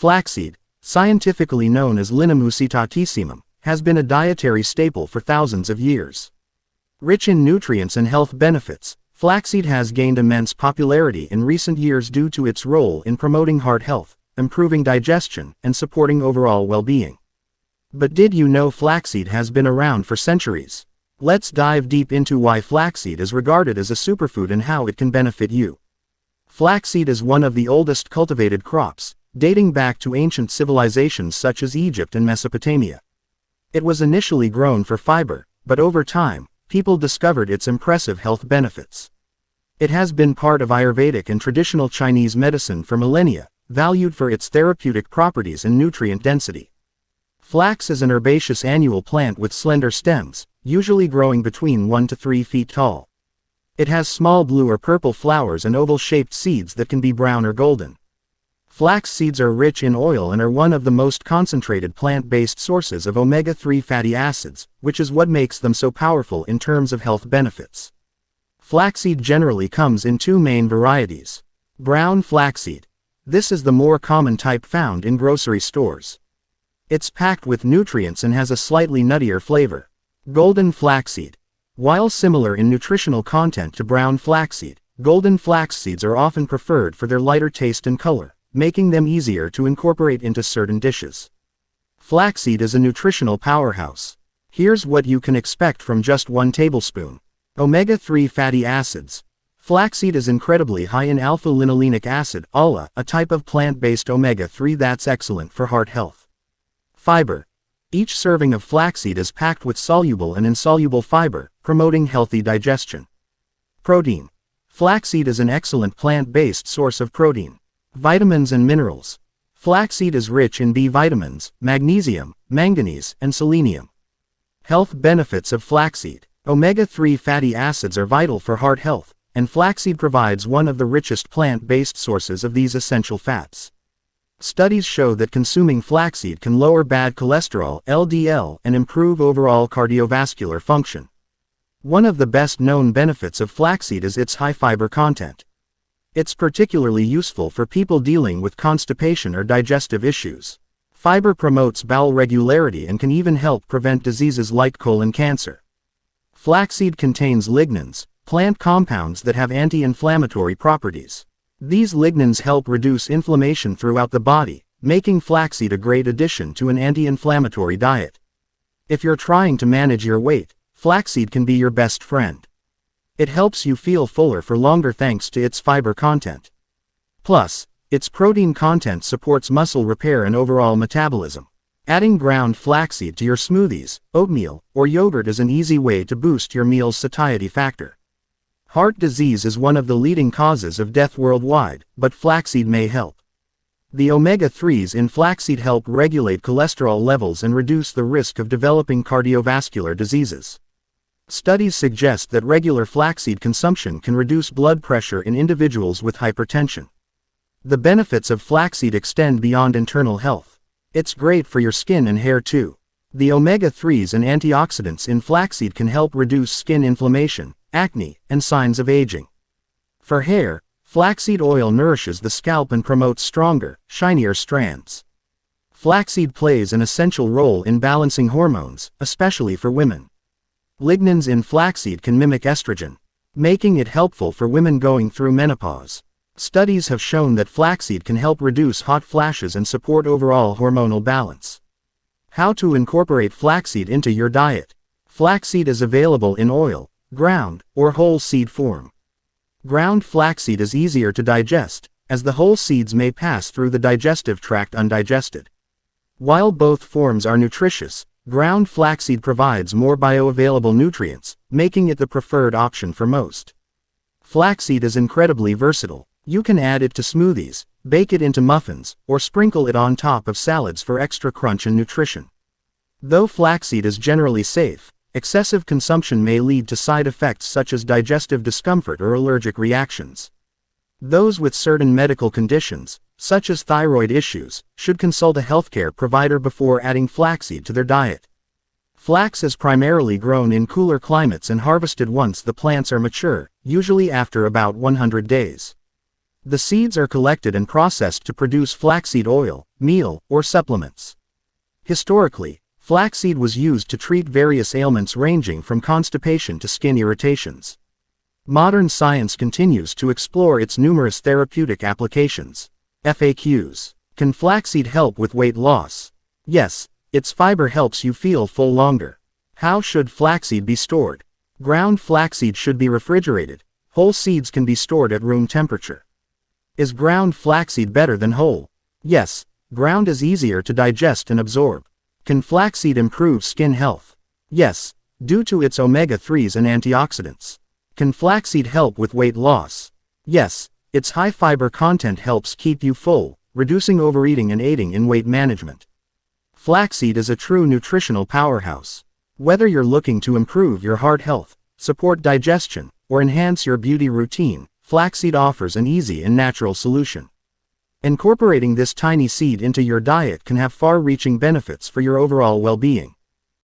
Flaxseed, scientifically known as Linum usitatissimum, has been a dietary staple for thousands of years. Rich in nutrients and health benefits, flaxseed has gained immense popularity in recent years due to its role in promoting heart health, improving digestion, and supporting overall well-being. But did you know flaxseed has been around for centuries? Let's dive deep into why flaxseed is regarded as a superfood and how it can benefit you. Flaxseed is one of the oldest cultivated crops, dating back to ancient civilizations such as Egypt and Mesopotamia. It was initially grown for fiber, but over time, people discovered its impressive health benefits. It has been part of Ayurvedic and traditional Chinese medicine for millennia, valued for its therapeutic properties and nutrient density. Flax is an herbaceous annual plant with slender stems, usually growing between 1 to 3 feet tall. It has small blue or purple flowers and oval-shaped seeds that can be brown or golden. Flax seeds are rich in oil and are one of the most concentrated plant-based sources of omega-3 fatty acids, which is what makes them so powerful in terms of health benefits. Flaxseed generally comes in two main varieties. Brown flaxseed. This is the more common type found in grocery stores. It's packed with nutrients and has a slightly nuttier flavor. Golden flaxseed. While similar in nutritional content to brown flaxseed, golden flax seeds are often preferred for their lighter taste and color, making them easier to incorporate into certain dishes. Flaxseed is a nutritional powerhouse. Here's what you can expect from just 1 tablespoon. Omega-3 fatty acids. Flaxseed is incredibly high in alpha-linolenic acid, ALA, a type of plant-based omega-3 that's excellent for heart health. Fiber. Each serving of flaxseed is packed with soluble and insoluble fiber, promoting healthy digestion. Protein. Flaxseed is an excellent plant-based source of protein. Vitamins and minerals. Flaxseed is rich in B vitamins, magnesium, manganese, and selenium. Health benefits of flaxseed. Omega-3 fatty acids are vital for heart health, and flaxseed provides one of the richest plant-based sources of these essential fats. Studies show that consuming flaxseed can lower bad cholesterol (LDL) and improve overall cardiovascular function. One of the best-known benefits of flaxseed is its high fiber content. It's particularly useful for people dealing with constipation or digestive issues. Fiber promotes bowel regularity and can even help prevent diseases like colon cancer. Flaxseed contains lignans, plant compounds that have anti-inflammatory properties. These lignans help reduce inflammation throughout the body, making flaxseed a great addition to an anti-inflammatory diet. If you're trying to manage your weight, flaxseed can be your best friend. It helps you feel fuller for longer thanks to its fiber content. Plus, its protein content supports muscle repair and overall metabolism. Adding ground flaxseed to your smoothies, oatmeal, or yogurt is an easy way to boost your meal's satiety factor. Heart disease is one of the leading causes of death worldwide, but flaxseed may help. The omega-3s in flaxseed help regulate cholesterol levels and reduce the risk of developing cardiovascular diseases. Studies suggest that regular flaxseed consumption can reduce blood pressure in individuals with hypertension. The benefits of flaxseed extend beyond internal health. It's great for your skin and hair too. The omega-3s and antioxidants in flaxseed can help reduce skin inflammation, acne, and signs of aging. For hair, flaxseed oil nourishes the scalp and promotes stronger, shinier strands. Flaxseed plays an essential role in balancing hormones, especially for women. Lignans in flaxseed can mimic estrogen, making it helpful for women going through menopause. Studies have shown that flaxseed can help reduce hot flashes and support overall hormonal balance. How to incorporate flaxseed into your diet. Flaxseed is available in oil, ground, or whole seed form. Ground flaxseed is easier to digest, as the whole seeds may pass through the digestive tract undigested. While both forms are nutritious, ground flaxseed provides more bioavailable nutrients, making it the preferred option for most. Flaxseed is incredibly versatile. You can add it to smoothies, bake it into muffins, or sprinkle it on top of salads for extra crunch and nutrition. Though flaxseed is generally safe, excessive consumption may lead to side effects such as digestive discomfort or allergic reactions. Those with certain medical conditions, such as thyroid issues, should consult a healthcare provider before adding flaxseed to their diet. Flax is primarily grown in cooler climates and harvested once the plants are mature, usually after about 100 days. The seeds are collected and processed to produce flaxseed oil, meal, or supplements. Historically, flaxseed was used to treat various ailments ranging from constipation to skin irritations. Modern science continues to explore its numerous therapeutic applications. FAQs. Can flaxseed help with weight loss? Yes, its fiber helps you feel full longer. How should flaxseed be stored? Ground flaxseed should be refrigerated. Whole seeds can be stored at room temperature. Is ground flaxseed better than whole? Yes, ground is easier to digest and absorb. Can flaxseed improve skin health? Yes, due to its omega-3s and antioxidants. Can flaxseed help with weight loss? Yes, its high fiber content helps keep you full, reducing overeating and aiding in weight management. Flaxseed is a true nutritional powerhouse. Whether you're looking to improve your heart health, support digestion, or enhance your beauty routine, flaxseed offers an easy and natural solution. Incorporating this tiny seed into your diet can have far-reaching benefits for your overall well-being.